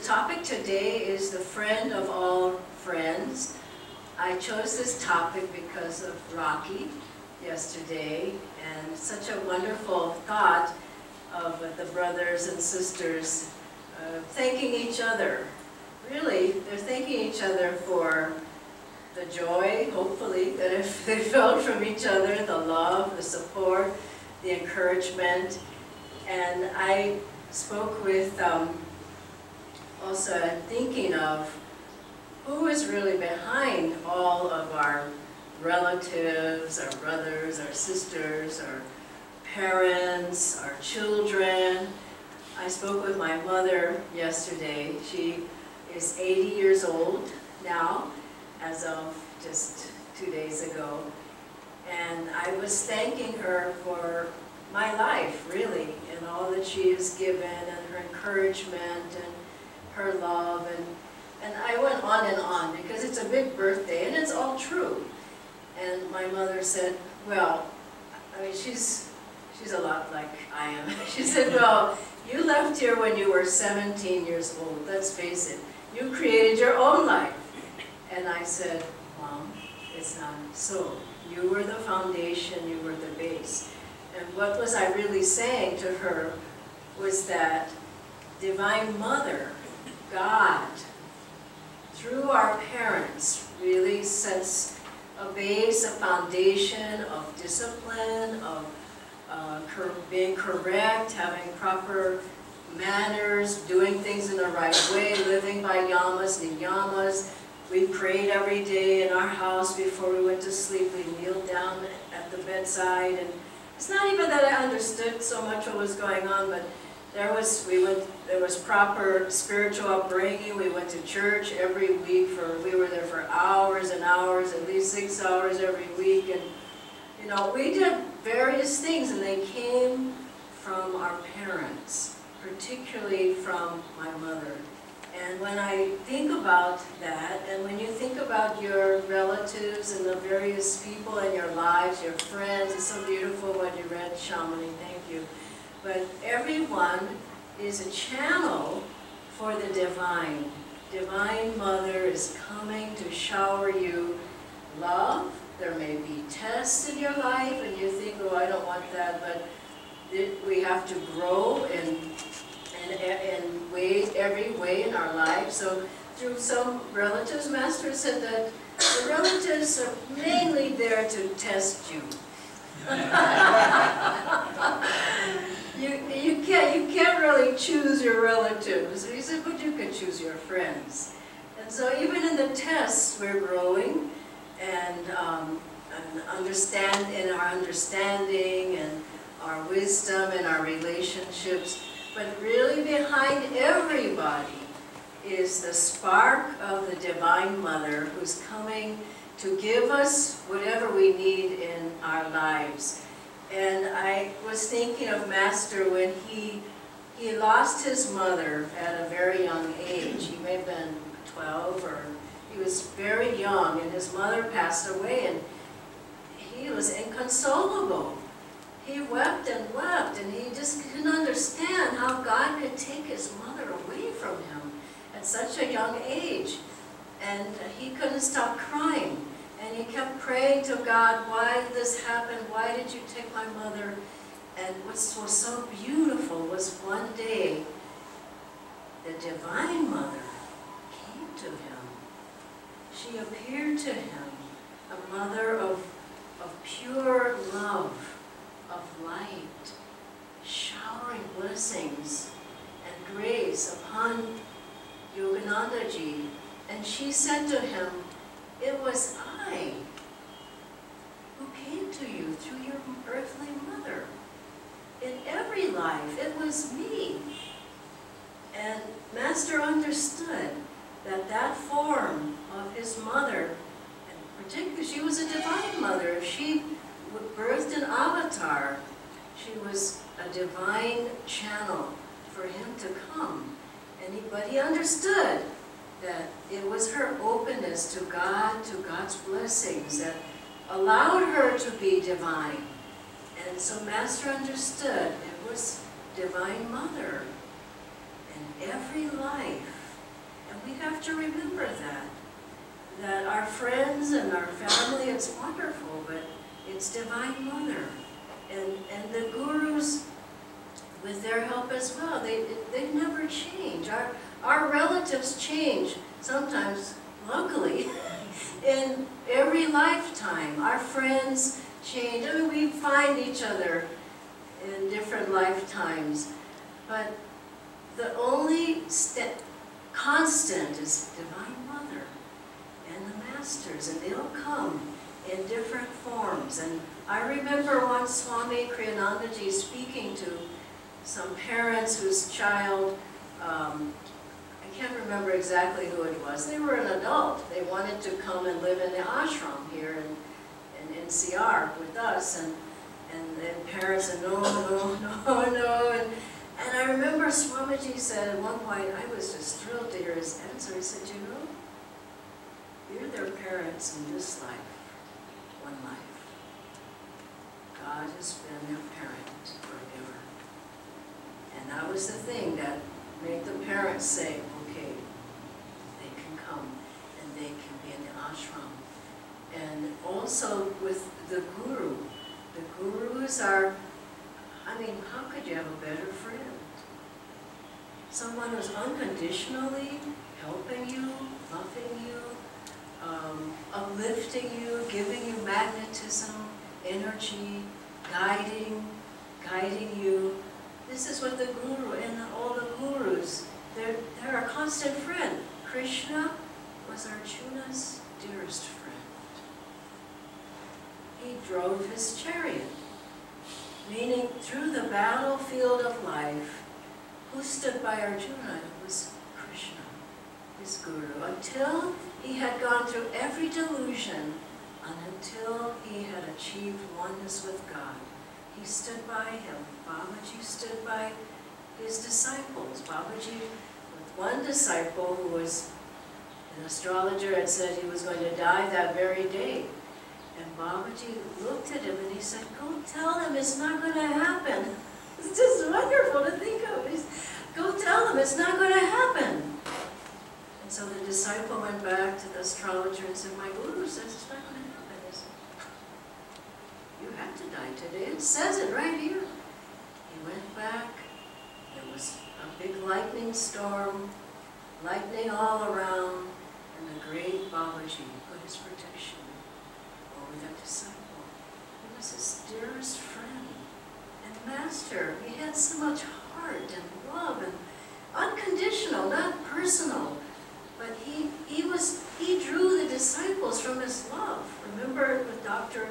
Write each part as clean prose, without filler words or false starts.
topic today is the friend of all friends. I chose this topic because of Rocky yesterday, and such a wonderful thought of the brothers and sisters thanking each other. Really, they're thanking each other for the joy, hopefully, that they felt from each other, the love, the support, the encouragement. And I spoke with also thinking of who is really behind all of our relatives, our brothers, our sisters, our parents, our children. I spoke with my mother yesterday. She is 80 years old now, as of just 2 days ago. And I was thanking her for my life, really, and all that she has given, and her encouragement, and her love, and I went on because it's a big birthday, and it's all true. And my mother said, well, I mean, she's a lot like I am. She said, well, you left here when you were 17 years old, let's face it. You created your own life. And I said, Mom, it's not so. You were the foundation, you were the base. And what was I really saying to her was that Divine Mother, God, through our parents, really sets a base, a foundation of discipline, of being correct, having proper manners, doing things in the right way, living by yamas, niyamas. We prayed every day in our house before we went to sleep. We kneeled down at the bedside, and it's not even that I understood so much what was going on, but there was proper spiritual upbringing. We went to church every week we were there for hours and hours, at least 6 hours every week, and you know, we did various things, and they came from our parents, particularly from my mother. And when I think about that, and when you think about your relatives and the various people in your lives, your friends, it's so beautiful what you read, Shamini, thank you. But everyone is a channel for the divine. Divine Mother is coming to shower you love. There may be tests in your life, and you think, oh, I don't want that, but we have to grow in every way in our lives. So through some relatives, Master said that the relatives are mainly there to test you. You can't really choose your relatives. He said, but you can choose your friends. And so even in the tests, we're growing and in our understanding and our wisdom and our relationships. But really behind everybody is the spark of the Divine Mother who's coming to give us whatever we need in our lives. And I was thinking of Master when he lost his mother at a very young age. He may have been 12, or he was very young, and his mother passed away, and he was inconsolable. He wept, and he just couldn't understand how God could take his mother away from him at such a young age. And he couldn't stop crying. And he kept praying to God, why did this happen? Why did you take my mother? And what was so beautiful was one day, the Divine Mother came to him. She appeared to him, a mother of pure love, of light, showering blessings and grace upon Yoganandaji. And she said to him, it was I who came to you through your earthly mother. In every life, it was me. And Master understood that that form of his mother, and particularly she was a divine mother, she birthed an avatar. She was a divine channel for him to come. But he understood that it was her openness to God, to God's blessings, that allowed her to be divine. And so Master understood it was Divine Mother. And every life And we have to remember that our friends and our family, it's wonderful, but it's Divine Mother. And the gurus, with their help as well, they never change. Our relatives change, sometimes, luckily, in every lifetime. Our friends change. I mean, we find each other in different lifetimes, but the only constant is Divine Mother and the Masters, and they'll come in different forms. And I remember once Swami Kriyanandaji speaking to some parents whose child, I can't remember exactly who it was. They were an adult. They wanted to come and live in the ashram here in NCR with us, and the parents said, no, no, no, no. And I remember Swamiji said at one point, I was just thrilled to hear his answer. He said, you know, you're their parents in this life, one life. God has been their parent forever. And that was the thing that made the parents say, okay, they can come and they can be in the ashram. And also with the guru. The gurus are, I mean, how could you have a better friend? Someone who's unconditionally helping you, loving you, uplifting you, giving you magnetism, energy, guiding you. This is what the guru and all the gurus, they're a constant friend. Krishna was Arjuna's dearest friend. He drove his chariot, meaning through the battlefield of life, who stood by Arjuna? It was Krishna, his guru, until he had gone through every delusion and until he had achieved oneness with God. He stood by him. Babaji stood by his disciples. Babaji, with one disciple who was an astrologer, had said he was going to die that very day. And Babaji looked at him and he said, go tell him it's not going to happen. It's just wonderful to think of. Go tell him it's not going to happen. And so the disciple went back to the astrologer and said, my guru says it's not going to happen. He said, you have to die today. It says it right here. He went back. There was a big lightning storm, lightning all around, and the great Babaji put his protection over that disciple. He was his dearest friend and master. He had so much heart and love and unconditional, not personal. But he drew the disciples from his love. Remember with Dr.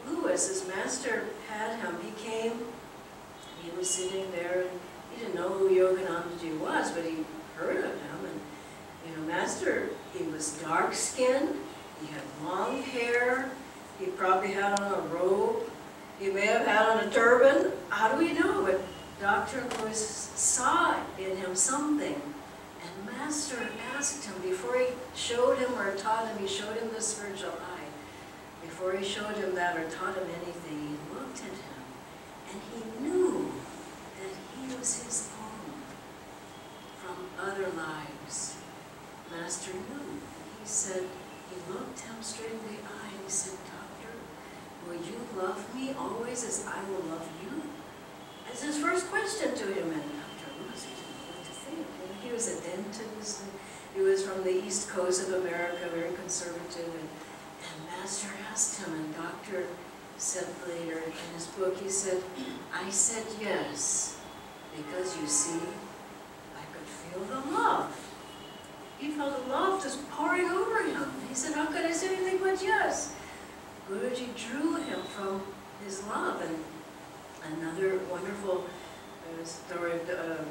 Lewis, his master had him. He came, he was sitting there, and he didn't know who Yoganandaji was, but he heard of him. And, you know, master, he was dark-skinned, he had long hair, he probably had on a robe, he may have had on a turban. How do we know? But Dr. Lewis saw in him something. And Master asked him, before he showed him or taught him, he showed him the spiritual eye. Before he showed him that or taught him anything, he looked at him and he knew that he was his own from other lives. Master knew. He said, he looked him straight in the eye and he said, Doctor, will you love me always as I will love you? That's his first question to him. And Dr. Lewis didn't know what to think. He was a dentist. He was from the East Coast of America, very conservative. And Master asked him, and Doctor said later in his book, he said, I said yes, because you see, I could feel the love. He felt the love just pouring over him. He said, how could I say anything but yes? Guruji drew him from his love. And another wonderful story of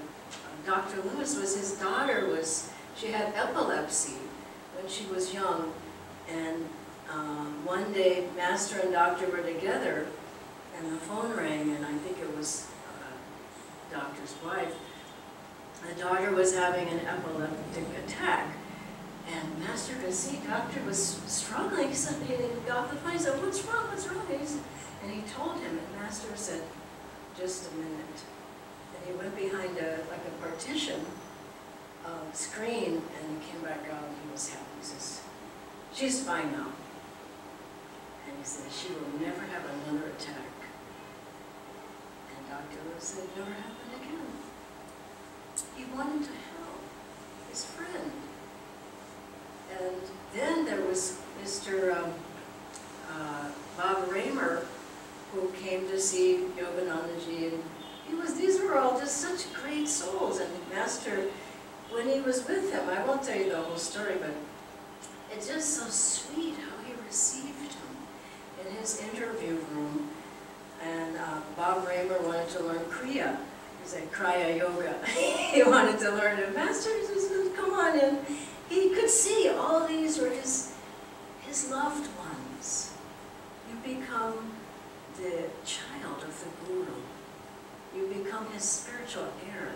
Dr. Lewis was his daughter she had epilepsy when she was young. And one day, Master and Doctor were together, and the phone rang, and I think it was Doctor's wife. The daughter was having an epileptic attack, and Master could see Doctor was struggling. He said, he got off the phone, he said, what's wrong, what's wrong? And he told him, and Master said, just a minute. And he went behind like a partition, screen, and he came back out and he was happy. He says, "She's fine now." And he said, "She will never have another attack." And Dr. Lewis said, "Never happen again." He wanted to help his friend. And then there was Mr. Bob Raymer, who came to see Yoganandaji, and these were all just such great souls. And the Master, when he was with him, I won't tell you the whole story, but it's just so sweet how he received him in his interview room. And Bob Raymer wanted to learn Kriya. He said, Kriya Yoga. He wanted to learn it. Master said, "Come on in." He could see all these were his loved ones. You become the child of the Guru. You become his spiritual heir.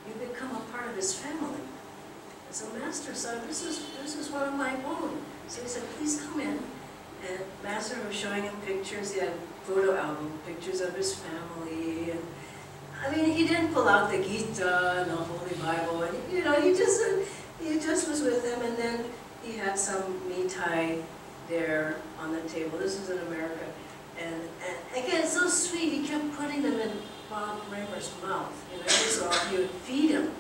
You become a part of his family. And so Master said, this is one of my own. So he said, "Please come in." And Master was showing him pictures. He had photo album, pictures of his family. And I mean, he didn't pull out the Gita and the Holy Bible. And, you know, he just was with him. And then he had some mithai there on the table. This was in America. And again, it's so sweet. He kept putting them in Bob Raymer's mouth. You know, so he would feed him.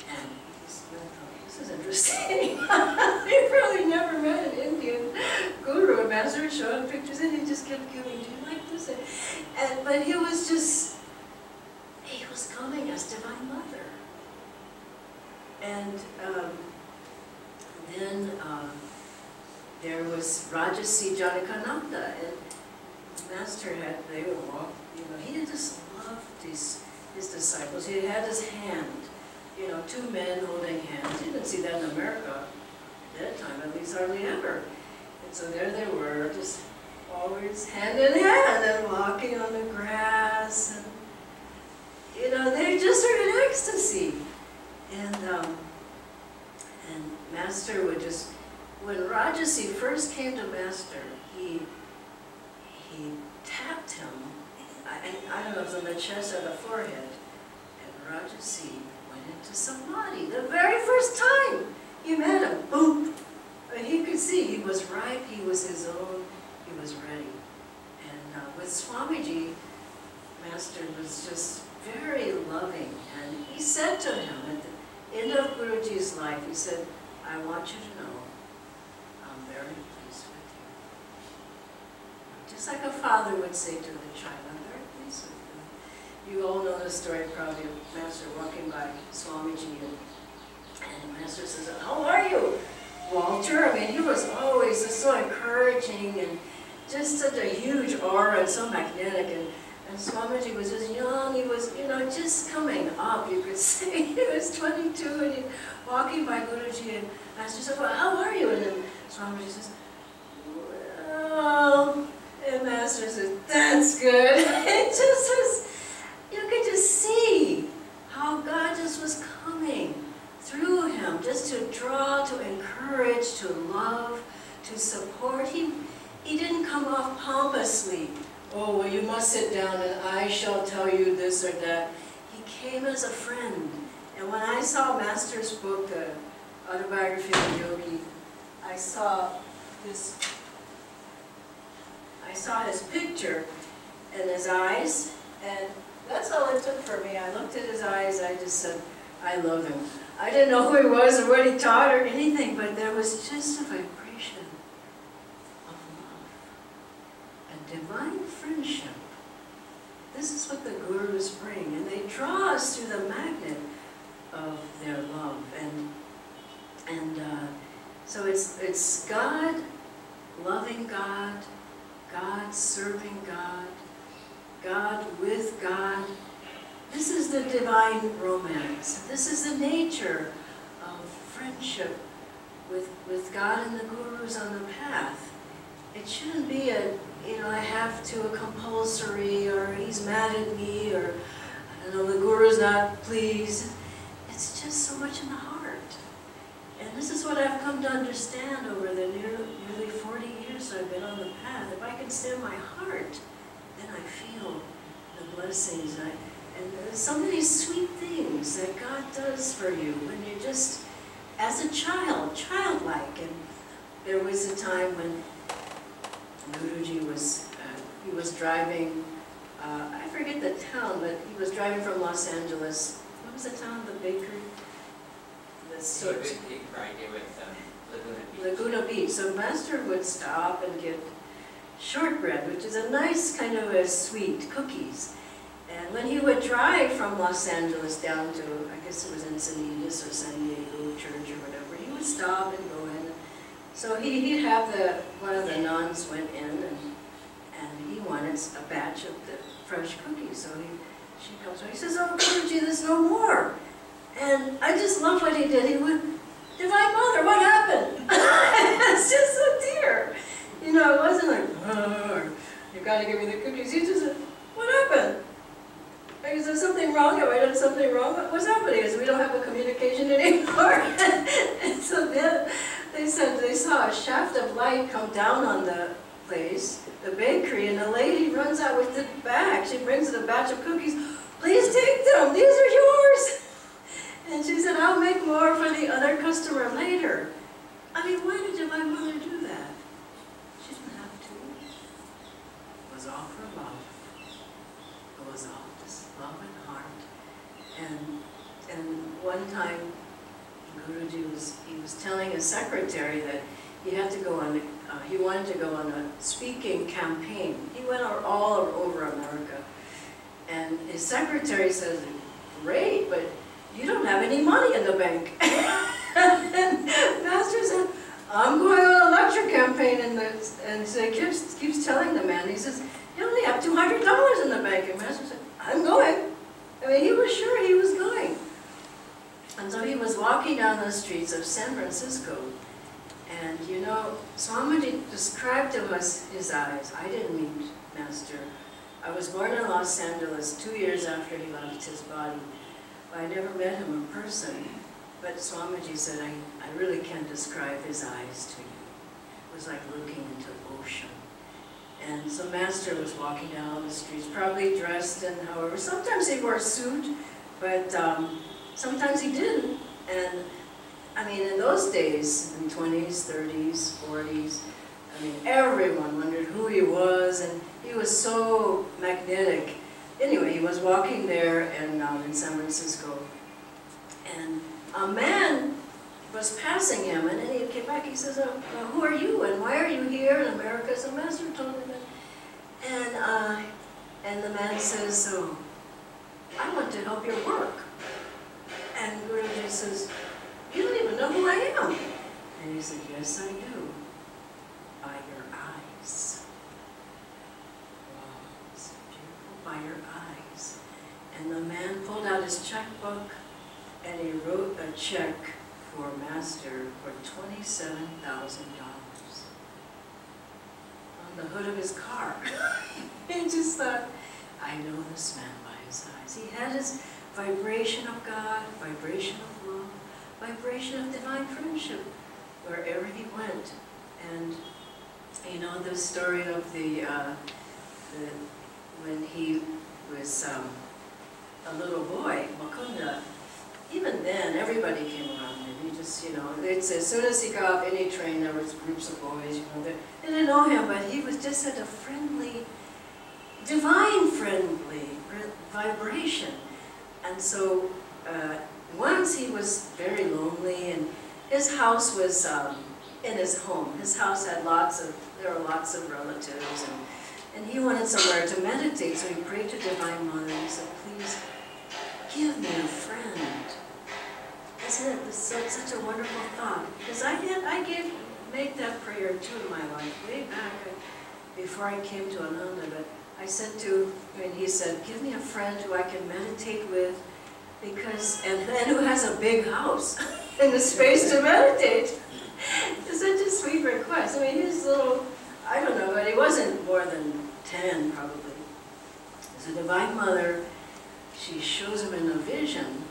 And he just went, "Oh, this is interesting." He probably never met an Indian guru. Master would show him pictures, and he just kept giving, "Do you like this?" But he was coming as Divine Mother. And then there was Rajasi Janakananda, and Master they would walk, you know, he just loved his disciples. He had his hand, you know, two men holding hands. You didn't see that in America at that time, at least hardly ever. And so there they were, just always hand in hand and walking on the grass. And, you know, they just are in ecstasy. And Master would just, when Rajasi first came to Master, he tapped him, I don't know if it was on the chest or the forehead, and Rajasi went into samadhi. The very first time he met him, boom! But he could see he was ripe, he was his own, he was ready. And with Swamiji, Master was just very loving, and he said to him at the end of Guruji's life, he said, "I want you to know, I'm very pleased with you." Just like a father would say to the child, "I'm very pleased with you." You all know the story probably of Master walking by Swamiji, and Master says, "How are you, Walter?" I mean, he was always just so encouraging and just such a huge aura and so magnetic. And Swamiji was just young. He was, you know, just coming up, you could say. He was 22 and he walking by Guruji, and Master said, "Well, how are you?" And then Swamiji says, "Well," and Master says, "That's good." It just was, you could just see how God just was coming through him, just to draw, to encourage, to love, to support. He didn't come off pompously. "Oh, well, you must sit down and I shall tell you this or that." He came as a friend. And when I saw Master's book, The Autobiography of a Yogi, I saw his picture and his eyes, and that's all it took for me. I looked at his eyes, I just said, "I love him." I didn't know who he was or what he taught or anything, but there was just a vibration of love, a divine friendship. This is what the Gurus bring, and they draw us through the magnet of their love. So it's God, loving God, God serving God, God with God. This is the divine romance. This is the nature of friendship with God and the Gurus on the path. It shouldn't be I have to, a compulsory, or he's mad at me, or I don't know, the Guru's not pleased. It's just so much in the heart. And this is what I've come to understand over the nearly 40 years I've been on the path. If I can stand my heart, then I feel the blessings. And there's so many sweet things that God does for you when you're just, as a child, childlike. And there was a time when Guruji was, he was driving, I forget the town, but he was driving from Los Angeles. What was the town, the bakery? Right here with Laguna Beach. Laguna Beach. So Master would stop and get shortbread, which is a nice kind of a sweet cookies. And when he would drive from Los Angeles down to, I guess it was Encinitas or San Diego Church or whatever, he would stop and go in. So he'd have one of the nuns went in and he wanted a batch of the fresh cookies. So she comes by, he says, "Oh, Guruji, there's no more." And I just love what he did. He went, "Divine Mother, what happened?" It's just so dear. You know, it wasn't like, "Oh, you gotta give me the cookies." He just said, "What happened? Is there something wrong? Have I done something wrong? What's happening? Is we don't have a communication anymore?" And so then they said they saw a shaft of light come down on the place, the bakery, and the lady runs out with the bag. She brings in a batch of cookies. "Please take them. These are yours." And she said, "I'll make more for the other customer later." I mean, why did my mother do that? She didn't have to. It was all for love. It was all just love and heart. And one time, Guruji was telling his secretary that he had to go on, he wanted to go on a speaking campaign. He went all over America. And his secretary says, "Great, but you don't have any money in the bank." And Master said, "I'm going on a lecture campaign," and so he keeps telling the man, he says, "You only have $200 in the bank." And Master said, "I'm going." I mean, he was sure he was going. And so he was walking down the streets of San Francisco, and you know, Swamiji described to us his eyes. I didn't meet Master. I was born in Los Angeles 2 years after he left his body. I never met him in person, but Swamiji said, I really can't describe his eyes to you. It was like looking into the ocean. And so Master was walking down the streets, probably dressed in, however, sometimes he wore a suit, but sometimes he didn't. And I mean, in those days, in 20s, 30s, 40s, I mean, everyone wondered who he was, and he was so magnetic. Anyway, he was walking there in San Francisco, and a man was passing him, and then he came back. He says, "Who are you, and why are you here in America?" So Master told him, and the man says, "Oh, I want to help your work." And Guruji says, "You don't even know who I am." And he said, "Yes, I do, by your eyes." Wow, it's beautiful, by your eyes. And the man pulled out his checkbook, and he wrote a check for Master for $27,000 on the hood of his car. He just thought, I know this man by his eyes. He had his vibration of God, vibration of love, vibration of divine friendship wherever he went. And you know the story of when he was a little boy, Mukunda. Even then, everybody came around him. He just, you know, it's, as soon as he got off any train, there was groups of boys, you know, they didn't know him, but he was just at a friendly, divine friendly vibration. And so, once he was very lonely, and his house was in his home. His house had there were lots of relatives, and he wanted somewhere to meditate, so he prayed to Divine Mother, and he said, "Please, give me a friend." Isn't it such a wonderful thought? Because I made that prayer too in my life, way back before I came to Ananda. But I said when he said, "Give me a friend who I can meditate with, because and who has a big house and the space to meditate." It's such a sweet request. I mean, he's little, I don't know, but he wasn't more than 10 probably. So Divine Mother, she shows him in a vision,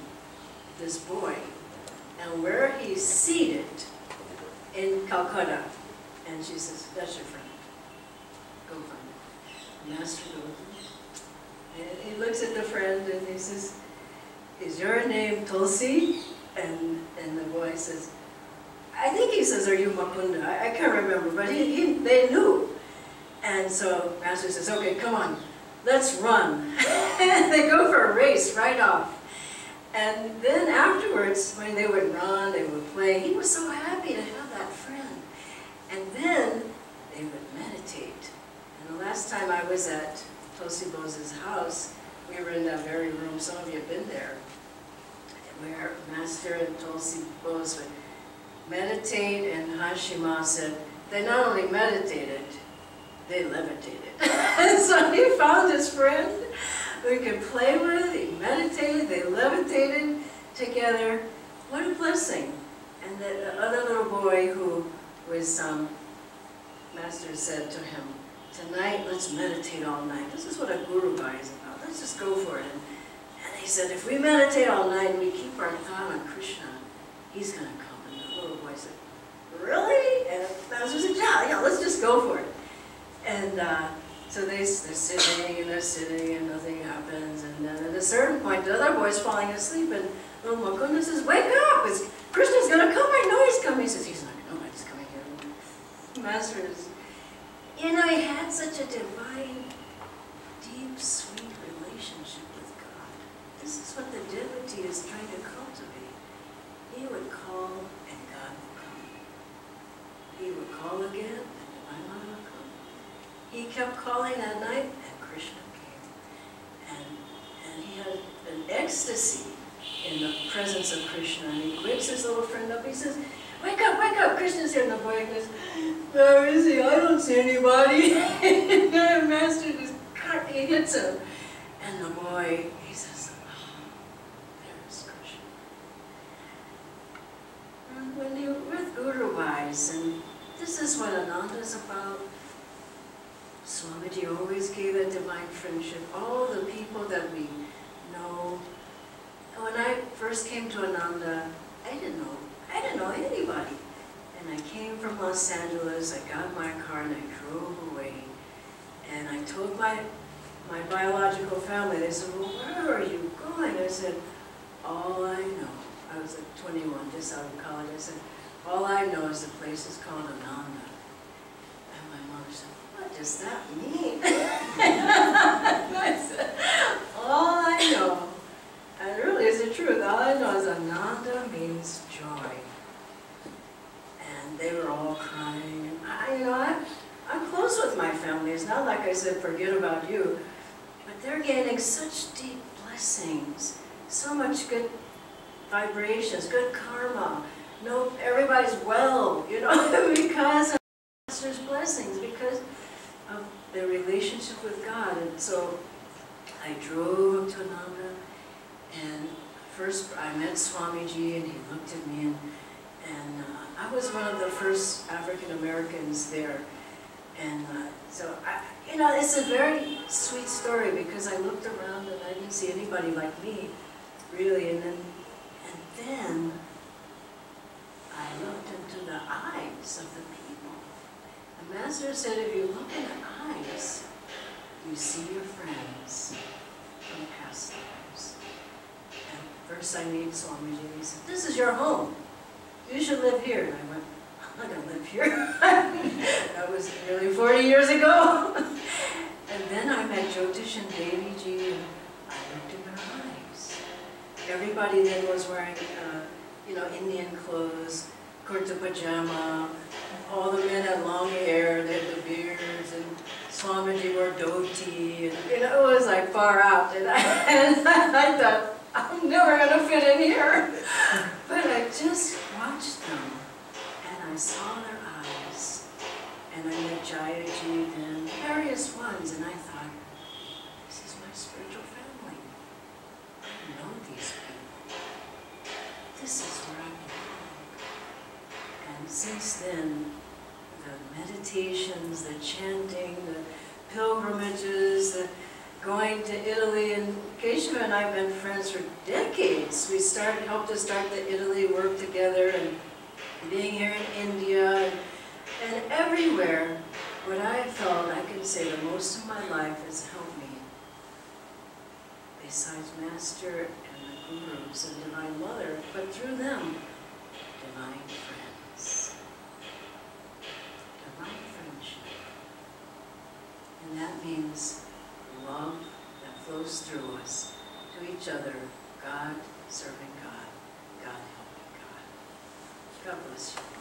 this boy, and where he's seated in Calcutta, and she says, "That's your friend. Go find him." Master goes, And he looks at the friend and he says, "Is your name Tulsi?" And the boy says, I think he says, "Are you Mukunda?" I can't remember, but they knew. And so Master says, "Okay, come on, let's run." And they go for a race right off. And then afterwards, when they would run, they would play, he was so happy to have that friend. And then they would meditate. And the last time I was at Tulsi Bose's house, we were in that very room, some of you have been there, where Master and Tulsi Bose would meditate, and Hashima said they not only meditated, they levitated. So he found his friend who he could play with, he meditated, they levitated together. What a blessing. And the other little boy who was, Master said to him, "Tonight, let's meditate all night." This is what a guru bhai is about. Let's just go for it. And he said, if we meditate all night and we keep our thought on Krishna, he's going to come. And the little boy said, "Really?" And Master said, yeah, let's just go for it. And so they're sitting and nothing happens. And then at a certain point, the other boy's falling asleep, and little Mukunda says, "Wake up! Krishna's going to come. I know he's coming." He says, "He's not. Nobody's coming here." Master is, he had such a divine, deep, sweet relationship with God. This is what the devotee is trying to cultivate. He would call, and God would come. He would call again, and Divine Mother would come. He kept calling at night, and Krishna came. And he had an ecstasy in the presence of Krishna. And he wakes his little friend up. He says, wake up, Krishna's here." And the boy goes, "Where is he? I don't see anybody." And the Master just he hits him. And the boy, he says, "Oh, there's Krishna." And when you're with Guru Bhais, and this is what Ananda is about, Swamiji always gave a divine friendship. All the people that we know. When I first came to Ananda, I didn't know anybody. And I came from Los Angeles, I got my car and I drove away. And I told my biological family, they said, "Well, where are you going?" I said, "All I know," I was like 21, just out of college, I said, "All I know is the place is called Ananda." And my mother said, "What does that mean?" And I said, "All I know," and really it's the truth, all I know is Ananda means joy. And they were all crying. And I'm close with my family. It's not like I said, "Forget about you." But they're gaining such deep blessings, so much good vibrations, good karma. No, everybody's well, because of Master's blessings, because of their relationship with God. And so I drove up to Ananda, and first I met Swamiji, and he looked at me, and I was one of the first African Americans there. And so, it's a very sweet story, because I looked around and I didn't see anybody like me, really. And then I looked into the eyes of the people. The Master said, if you look in the eyes, you see your friends from past lives. And first I meet Swamiji, and he said, "This is your home. You should live here." And I went, "I'm not going to live here." That was nearly 40 years ago. And then I met Jyotish and Devi Ji, and I looked in their eyes. Everybody then was wearing, Indian clothes, kurta pajama. All the men had long hair, they had the beards, and Swamiji wore dhoti, and it was like far out. And I thought, I'm never going to fit in here. But I just watched them, and I saw their eyes, and I met Jayaji and various ones, and I thought, this is my spiritual family. I know these people. This is where I belong. And since then, the meditations, the chanting, the pilgrimages, the going to Italy, and Keshav and I have been friends for decades. We helped to start the Italy work together, and being here in India, and everywhere. What I felt, I can say the most of my life has helped me besides Master and the Gurus and Divine Mother, but through them, divine friends. Divine friendship. And that means love that flows through us to each other, God serving God, God helping God. God bless you.